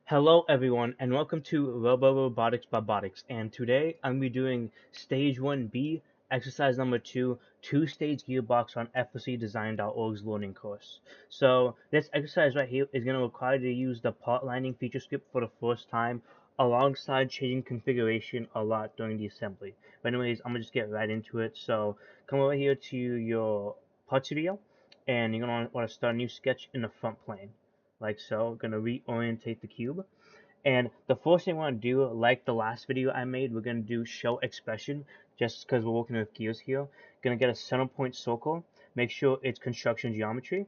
Hello everyone and welcome to Robotics Robotics, and today I'm going to be doing stage 1B, exercise number 2, two-stage gearbox on FOCdesign.org's learning course. So this exercise right here is going to require you to use the part lining feature script for the first time alongside changing configuration a lot during the assembly. But anyways, I'm going to just get right into it. So come over here to your parts video and you're going to want to start a new sketch in the front plane like so. Going to reorientate the cube. And the first thing we want to do, like the last video I made, we're going to do show expression, just because we're working with gears here. Going to get a center point circle, make sure it's construction geometry,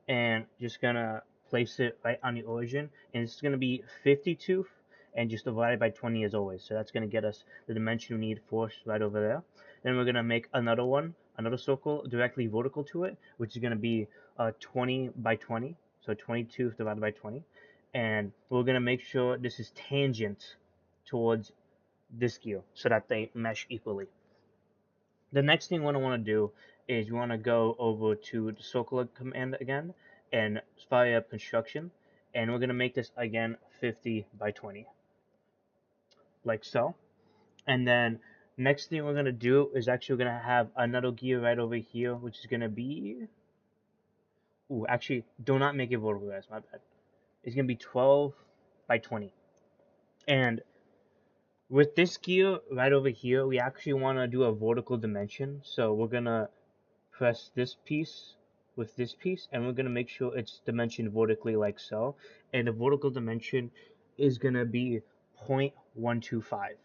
and just going to place it right on the origin. And it's going to be 52 and just divided by 20 as always. So that's going to get us the dimension we need first right over there. Then we're going to make another one, another circle directly vertical to it, which is going to be 20 by 20. So 22 divided by 20. And we're going to make sure this is tangent towards this gear so that they mesh equally. The next thing what I want to do is we want to go over to the circle command again and fire up construction, and we're going to make this again 50 by 20 like so. And then next thing we're going to do is actually we're going to have another gear right over here, which is going to be, actually do not make it vertical, guys, my bad. It's going to be 12 by 20. And with this gear right over here, we actually want to do a vertical dimension. So we're going to press this piece with this piece, and we're going to make sure it's dimensioned vertically like so. And the vertical dimension is going to be 0.125,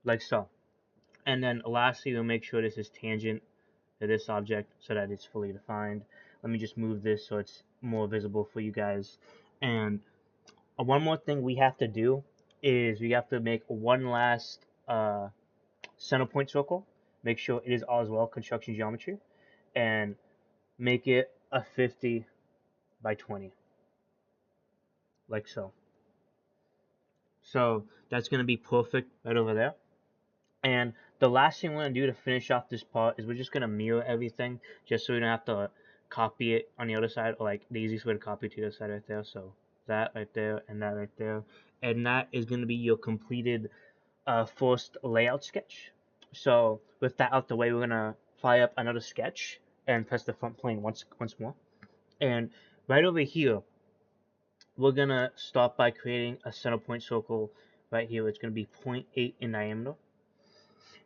like so. And then lastly, we'll make sure this is tangent to this object so that it's fully defined. Let me just move this so it's more visible for you guys. And one more thing we have to do is we have to make one last center point circle. Make sure it is all as well construction geometry, and make it a 50 by 20, like so. So that's going to be perfect right over there. And the last thing we're going to do to finish off this part is we're just going to mirror everything just so we don't have to copy it on the other side, or like the easiest way to copy to the other side right there. So that right there and that right there. And that is going to be your completed first layout sketch. So with that out the way, we're gonna fire up another sketch and press the front plane once more. And right over here, we're gonna start by creating a center point circle right here. It's gonna be 0.8 in diameter.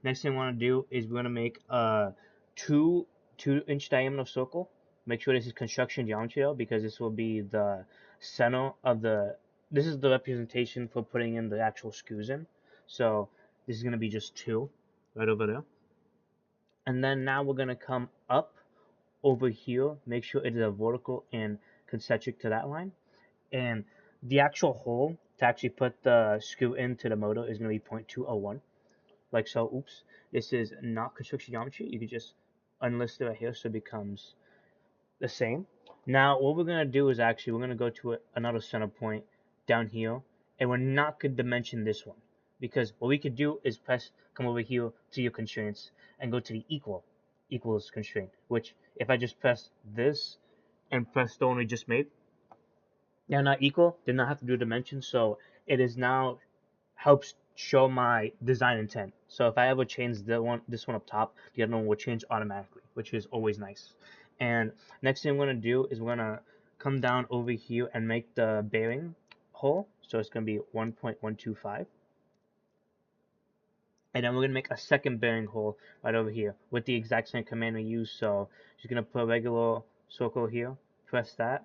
Next thing we want to do is we're gonna make a 2-inch diameter circle. Make sure this is construction geometry though, because this will be the center of the. This is the representation for putting in the actual screws in. So this is gonna be just 2 right over there. And then now we're gonna come up over here, make sure it is a vertical and concentric to that line. And the actual hole to actually put the screw into the motor is gonna be 0.201, like so. Oops, this is not construction geometry. You can just unlist it right here so it becomes the same. Now what we're gonna do is actually we're gonna go to another center point down here, and we're not gonna dimension this one, because what we could do is come over here to your constraints and go to the equals constraint, which if I just press this and press the one we just made, they're not equal, did not have to do dimensions, so it is now helps show my design intent. So if I ever change this one up top, the other one will change automatically, which is always nice. And next thing we're gonna do is we're gonna come down over here and make the bearing hole. So it's gonna be 1.125. And then we're gonna make a second bearing hole right over here with the exact same command we use. So just gonna put a regular circle here, press that,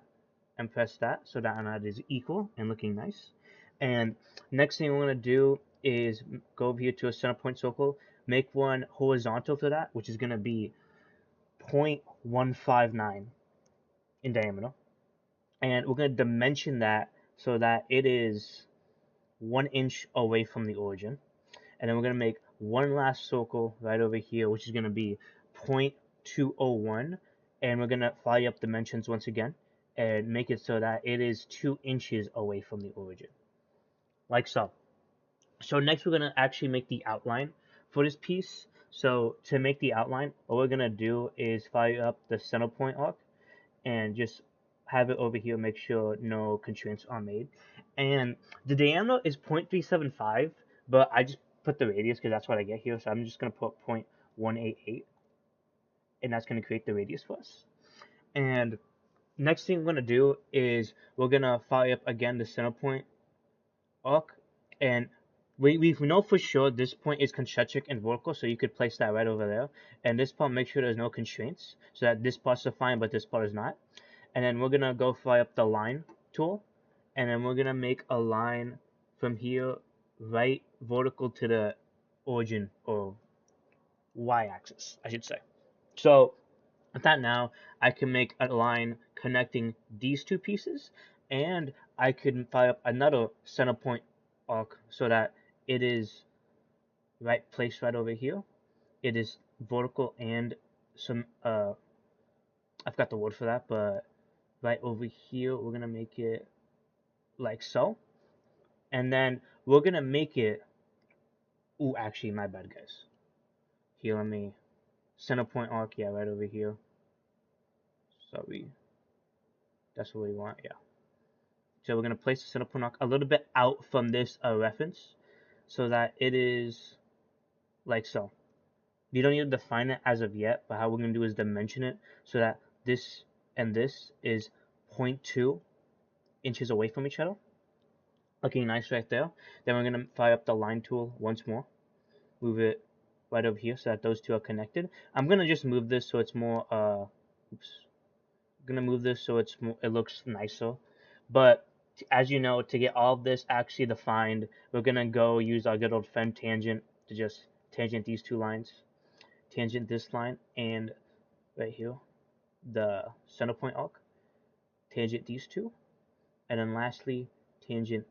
and press that, so that is equal and looking nice. And next thing we're gonna do is go over here to a center point circle, make one horizontal to that, which is gonna be 0.159 in diameter. And we're gonna dimension that so that it is 1 inch away from the origin. And then we're going to make one last circle right over here, which is going to be 0.201, and we're going to fire up dimensions once again and make it so that it is 2 inches away from the origin, like so. So next we're going to actually make the outline for this piece. So to make the outline, what we're going to do is fire up the center point arc and just have it over here, make sure no constraints are made. And the diameter is 0.375, but I just put the radius because that's what I get here, so I'm just going to put 0.188, and that's going to create the radius for us. And next thing we're going to do is we're going to fire up again the center point arc, and we know for sure this point is concentric and vertical, so you could place that right over there. And this part, make sure there's no constraints, so that this part's fine, but this part is not. And then we're gonna go fly up the line tool, and then we're gonna make a line from here, right vertical to the origin or y-axis, I should say. So with that now, I can make a line connecting these two pieces, and I can fire up another center point arc so that it is placed right over here. It is vertical and some I forgot the word for that, but right over here we're gonna make it like so, and then we're gonna make it. Ooh, actually, my bad, guys. Here, let me center point arc. Yeah, right over here. Sorry, that's what we want. Yeah. So we're gonna place the center point arc a little bit out from this reference, so that it is like so. You don't need to define it as of yet, but how we're gonna do is dimension it so that this and this is 0.2 inches away from each other. Looking nice right there. Then we're gonna fire up the line tool once more. Move it right over here so that those two are connected. I'm gonna just move this so it's more oops. I'm gonna move this so it's more, it looks nicer. But as you know, to get all of this actually defined, we're gonna go use our good old friend tangent to just tangent these two lines. Tangent this line and right here, the center point arc. Tangent these two. And then lastly, tangent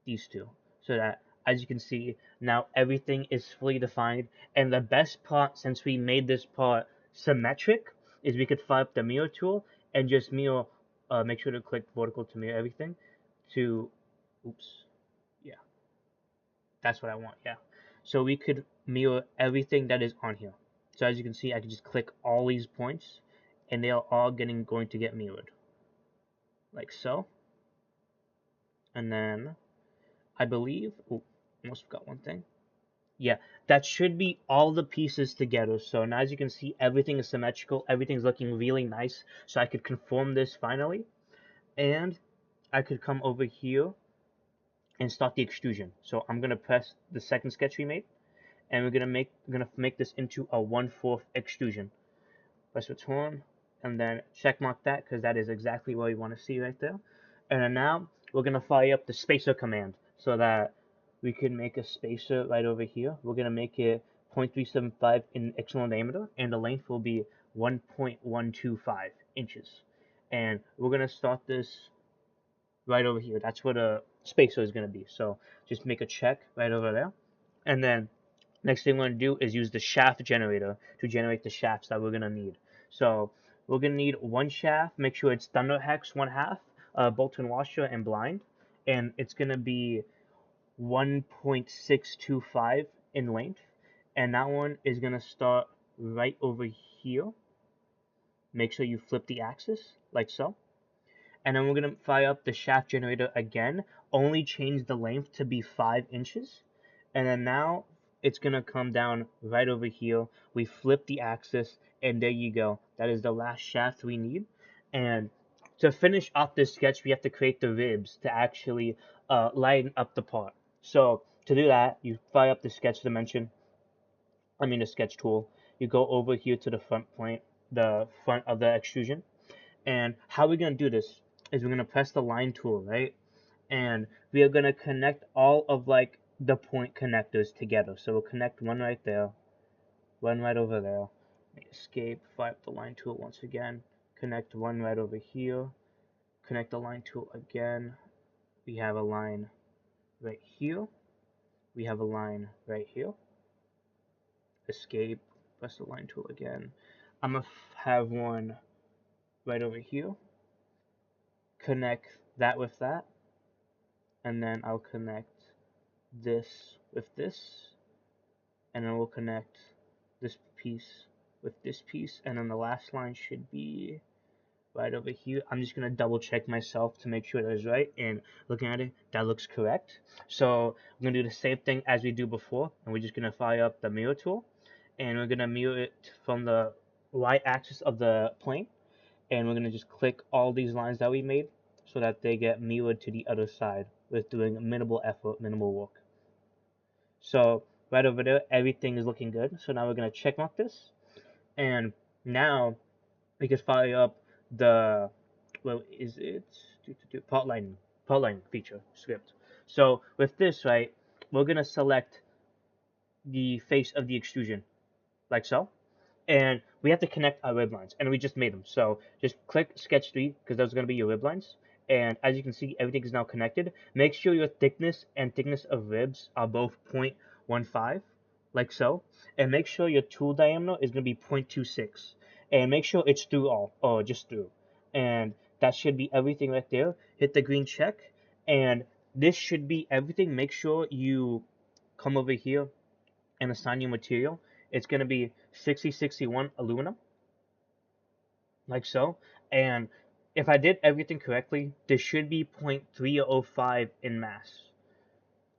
these two. So that, as you can see, now everything is fully defined. And the best part, since we made this part symmetric, is we could fire up the mirror tool and just mirror, make sure to click vertical to mirror everything to, oops, yeah, that's what I want, yeah. So we could mirror everything that is on here. So as you can see, I can just click all these points and they are all going to get mirrored. Like so. And then I believe, oh, almost forgot one thing. Yeah, that should be all the pieces together. So now as you can see, everything is symmetrical. Everything's looking really nice. So I could conform this finally. And I could come over here and start the extrusion. So I'm going to press the second sketch we made. And we're going to make this into a 1/4 extrusion. Press return. And then check mark that because that is exactly what we want to see right there. And then now we're going to fire up the spacer command so that we can make a spacer right over here. We're going to make it 0.375 in external diameter, and the length will be 1.125 inches. And we're going to start this right over here. That's where the spacer is going to be. So just make a check right over there. And then next thing we're going to do is use the shaft generator to generate the shafts that we're going to need. So we're going to need one shaft. Make sure it's Thunder Hex 1/2, bolt-on washer, and blind. And it's going to be 1.625 in length. And that one is going to start right over here. Make sure you flip the axis like so. And then we're going to fire up the shaft generator again. Only change the length to be 5 inches. And then now it's going to come down right over here. We flip the axis, and there you go. That is the last shaft we need. And to finish off this sketch, we have to create the ribs to actually lighten up the part. So to do that, you fire up the sketch dimension. The sketch tool. You go over here to the front plane, the front of the extrusion. And how we're going to do this is we're going to press the line tool, right? And we are going to connect all of like the point connectors together. So we'll connect one right there, one right over there. Escape, fire up the line tool once again. Connect one right over here. Connect the line tool again. We have a line right here. We have a line right here. Escape, press the line tool again. I'm going to have one right over here. Connect that with that. And then I'll connect this with this, and then we'll connect this piece with this piece, and then the last line should be right over here. I'm just gonna double check myself to make sure that is right, and looking at it, that looks correct. So we're gonna do the same thing as we do before, and we're just gonna fire up the mirror tool, and we're gonna mirror it from the right axis of the plane, and we're gonna just click all these lines that we made so that they get mirrored to the other side with doing minimal effort, minimal work. So right over there, everything is looking good. So now we're gonna check mark this, and now we can fire up the, well, is it part line feature script. So with this, right, we're gonna select the face of the extrusion like so, and we have to connect our rib lines, and we just made them. So just click sketch 3 because those are going to be your rib lines, and as you can see, everything is now connected. Make sure your thickness and thickness of ribs are both 0.15 like so, and make sure your tool diameter is going to be 0.26, and make sure it's through all, or just through, and that should be everything right there. Hit the green check, and this should be everything. Make sure you come over here and assign your material. It's going to be 6061 aluminum, like so. And if I did everything correctly, this should be 0.305 in mass.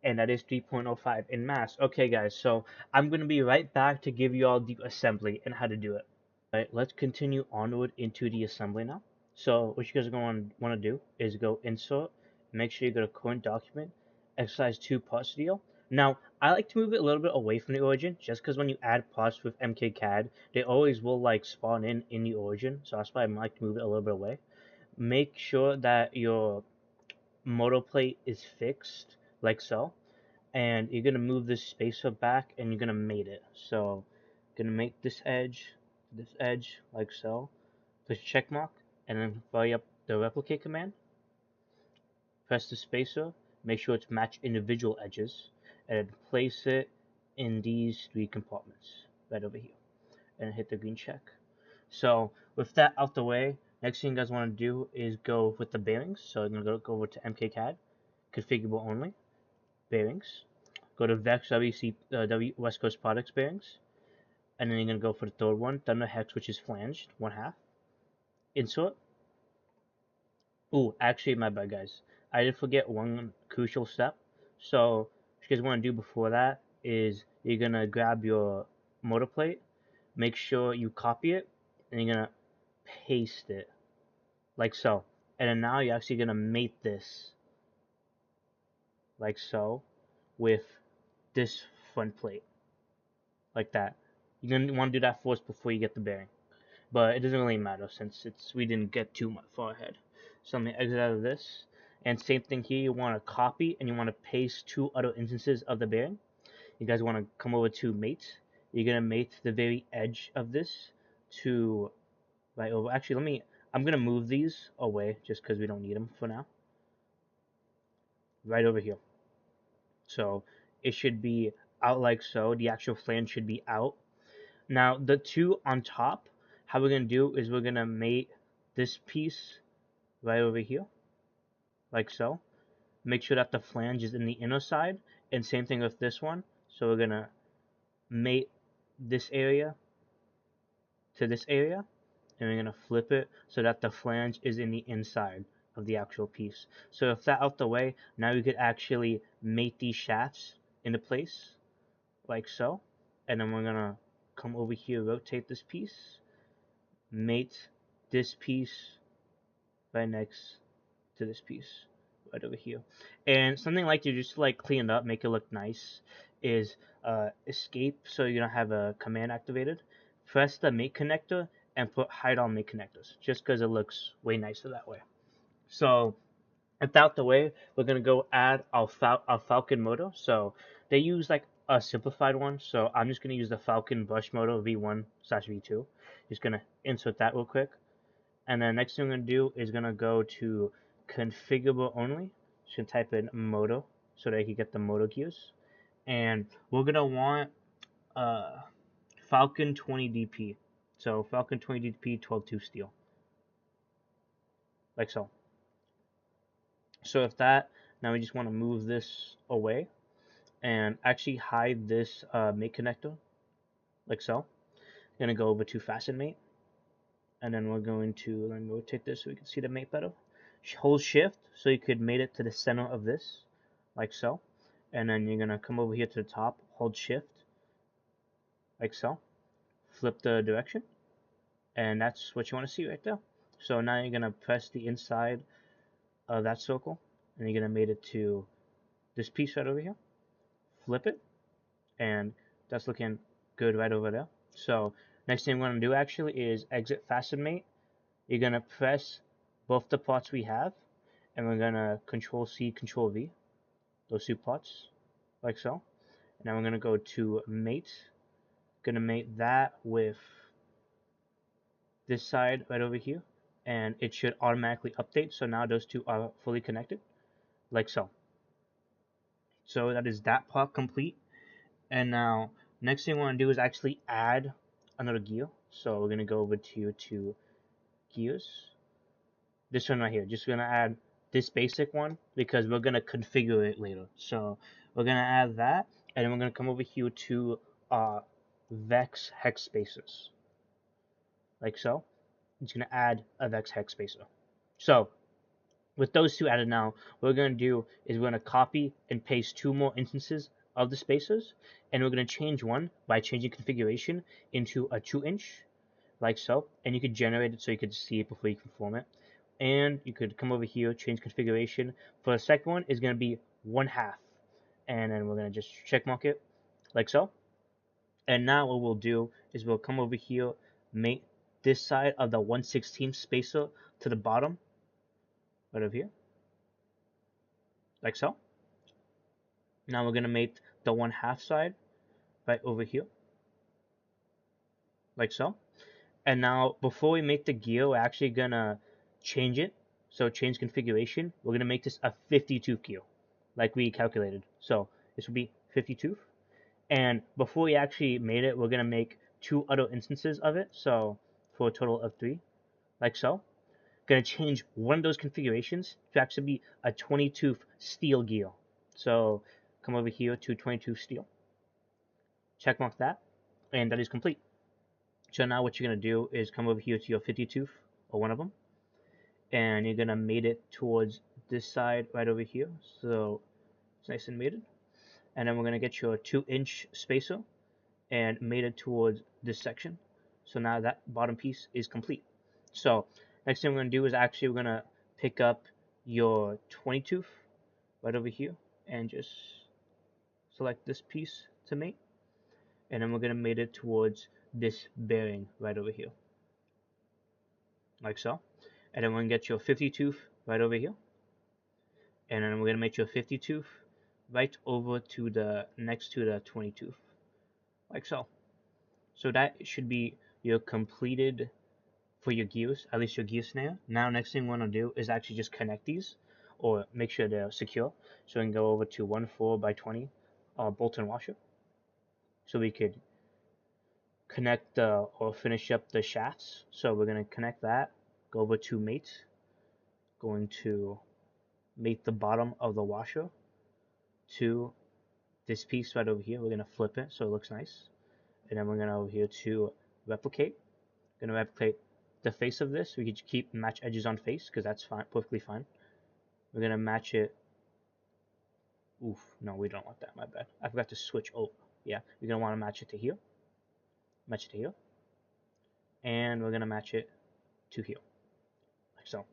And that is 3.05 in mass. Okay, guys, so I'm going to be right back to give you all the assembly and how to do it. Alright, let's continue onward into the assembly now. So what you guys are going to want to do is go insert, make sure you go to current document, exercise 2 parts deal. Now, I like to move it a little bit away from the origin, just because when you add parts with MKCAD, they always will like spawn in the origin, so that's why I like to move it a little bit away. Make sure that your motor plate is fixed, like so, and you're gonna move this spacer back and you're gonna mate it. So gonna make this edge like so, push check mark, and then fire up the replicate command, press the spacer, make sure it's match individual edges, and place it in these 3 compartments right over here, and hit the green check. So with that out the way, next thing you guys want to do is go with the bearings. So I'm gonna go over to MKCAD, configurable only, bearings, go to Vex WC West Coast Products bearings, and then you're gonna go for the third one, Thunder Hex, which is flanged, 1/2. Insert. Ooh, actually, my bad, guys. I did forget one crucial step. So, what you guys want to do before that is you're gonna grab your motor plate, make sure you copy it, and you're gonna paste it like so. And then now you're actually gonna mate this like so with this front plate like that. You're gonna want to do that first before you get the bearing. But it doesn't really matter since we didn't get too much far ahead. So I'm gonna exit out of this, and same thing here. You want to copy and you want to paste 2 other instances of the bearing. You guys want to come over to mate. You're gonna mate the very edge of this to right over. Actually, I'm gonna move these away just because we don't need them for now. Right over here. So it should be out like so. The actual flange should be out. Now the 2 on top, how we're gonna do is we're gonna mate this piece right over here, like so. Make sure that the flange is in the inner side, and same thing with this one. So we're gonna mate this area to this area, and we're gonna flip it so that the flange is in the inside of the actual piece. So if that out the way, now we could actually mate these shafts into place, like so. And then we're gonna come over here, rotate this piece, mate this piece right next to this piece right over here. And something like to just like clean it up, make it look nice, is escape. So you're gonna have a command activated. Press the mate connector and put hide all mate connectors, just because it looks way nicer that way. So without the way, we're gonna go add our Falcon motor. So they use like a simplified one. So I'm just gonna use the Falcon brush motor V1/V2. Just gonna insert that real quick. And then next thing I'm going to do is going to go to configurable only. Just going to type in moto so that you can get the moto gears. And we're going to want Falcon 20DP. So Falcon 20DP 12-2 steel. Like so. So if that, now we just want to move this away and actually hide this mate connector. Like so. Going to go over to fasten mate. and then we're going to, let me rotate this so we can see the mate better. Hold shift so you could mate it to the center of this, like so. And then you're going to come over here to the top, hold shift, like so. Flip the direction, and that's what you want to see right there. So now you're going to press the inside of that circle, and you're going to mate it to this piece right over here. Flip it, and that's looking good right over there. So next thing we're going to do actually is exit fasten mate. You're going to press both the parts we have, and we're going to Control C, Control V, those two parts, like so. And now we're going to go to mate. Going to mate that with this side right over here, and it should automatically update. So now those two are fully connected, like so. So that is that part complete. And now next thing we want to do is actually add another gear. So we're going to go over to gears. This one right here. Just going to add this basic one because we're going to configure it later. So we're going to add that, and then we're going to come over here to vex hex spacers, like so. It's going to add a vex hex spacer. So with those two added now, what we're going to do is we're going to copy and paste two more instances of the spacers, and we're going to change one by changing configuration into a 2-inch, like so, and you could generate it so you could see it before you conform it. And you could come over here, change configuration. For the second one is going to be 1/2, and then we're going to just check mark it, like so. And now what we'll do is we'll come over here, make this side of the 1/16 spacer to the bottom, right over here, like so. Now we're going to make the 1/2 side right over here, like so. And now before we make the gear, we're actually going to change it. So change configuration. We're going to make this a 50-tooth gear, like we calculated. So this will be 50 tooth. And before we actually made it, we're going to make 2 other instances of it. So for a total of 3, like so. Going to change one of those configurations to actually be a 20-tooth steel gear. So come over here to 20-tooth steel. Checkmark that, and that is complete. So now what you're going to do is come over here to your 50-tooth, or one of them, and you're going to mate it towards this side right over here. So it's nice and mated. And then we're going to get your 2-inch spacer and mate it towards this section. So now that bottom piece is complete. So next thing we're going to do is actually we're going to pick up your 20-tooth right over here and just select this piece to mate. And then we're going to mate it towards this bearing right over here, like so. And then we're going to get your 50-tooth right over here. And then we're going to make your 50-tooth right over to the next to the 20-tooth, like so. So that should be your completed for your gears, at least your gear snare. Now next thing we want to do is actually just connect these, or make sure they're secure. So we can go over to 1/4x20 bolt and washer. So we could connect or finish up the shafts. So we're going to connect that, go over to mate, going to mate the bottom of the washer to this piece right over here. We're going to flip it so it looks nice. And then we're going to over here to replicate. Going to replicate the face of this. We could keep match edges on face because that's fine, perfectly fine. We're going to match it. Oof, no, we don't want that, my bad. I forgot to switch over. Yeah, you're going to want to match it to here. Match it to here. And we're going to match it to here, like so.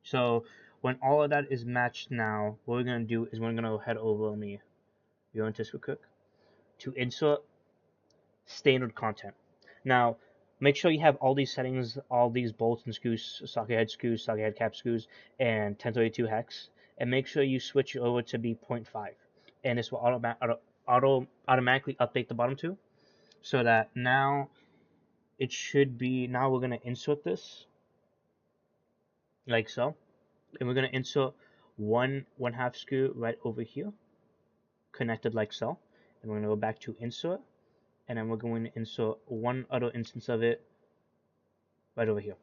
So when all of that is matched now, what we're going to do is we're going to head over, let me go into this real quick, to insert standard content. Now, make sure you have all these settings, all these bolts and screws, socket head screws, socket head cap screws, and 1032 hex, and make sure you switch over to be 0.5. And this will automatically update the bottom two, so that now it should be, now we're going to insert this, like so. And we're going to insert one 1/2 screw right over here, connected like so. And we're going to go back to insert, and then we're going to insert one other instance of it right over here,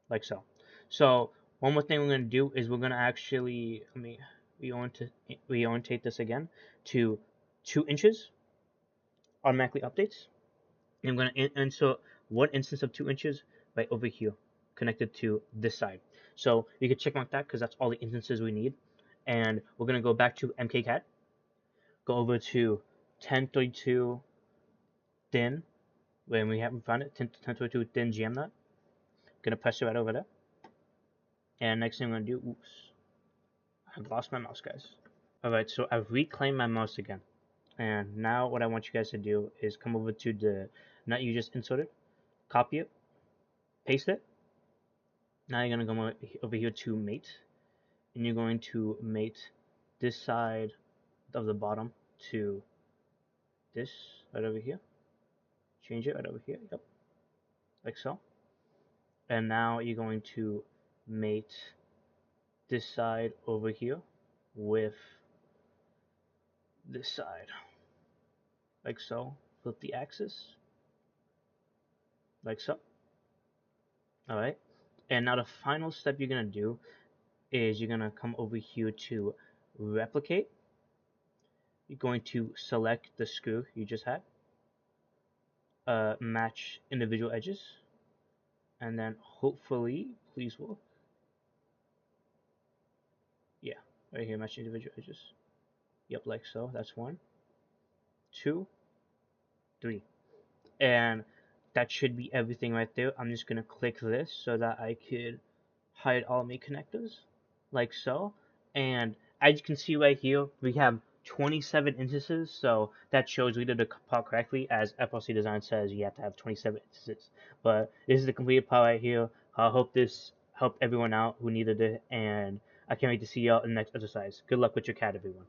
like so. So one more thing we're going to do is we're going to actually, let me reorientate this again to 2 inches, automatically updates. And I'm going to insert one instance of 2 inches right over here, connected to this side. So you can check mark that because that's all the instances we need. And we're going to go back to mkcat, go over to 1032 thin, when we haven't found it, 1032 thin GM nut. Going to press it right over there. And next thing I'm going to do, oops, I've lost my mouse, guys. Alright, so I've reclaimed my mouse again. And now what I want you guys to do is come over to the nut you just inserted, copy it, paste it. Now you're going to go over here to mate, and you're going to mate this side of the bottom to this right over here. Change it right over here, yep, like so. And now you're going to mate this side over here with this side, like so. Flip the axis, like so. Alright, and now the final step you're going to do is you're going to come over here to replicate. You're going to select the screw you just had, match individual edges, and then hopefully, please work. Yeah, right here, match individual edges. Yep, like so. That's 1, 2, 3. And that should be everything right there. I'm just going to click this so that I could hide all my connectors, like so. And as you can see right here, we have 27 instances, so that shows we did the part correctly. As FLC Design says, you have to have 27 instances. But this is the completed part right here. I hope this helped everyone out who needed it, and I can't wait to see y'all in the next exercise. Good luck with your cat, everyone.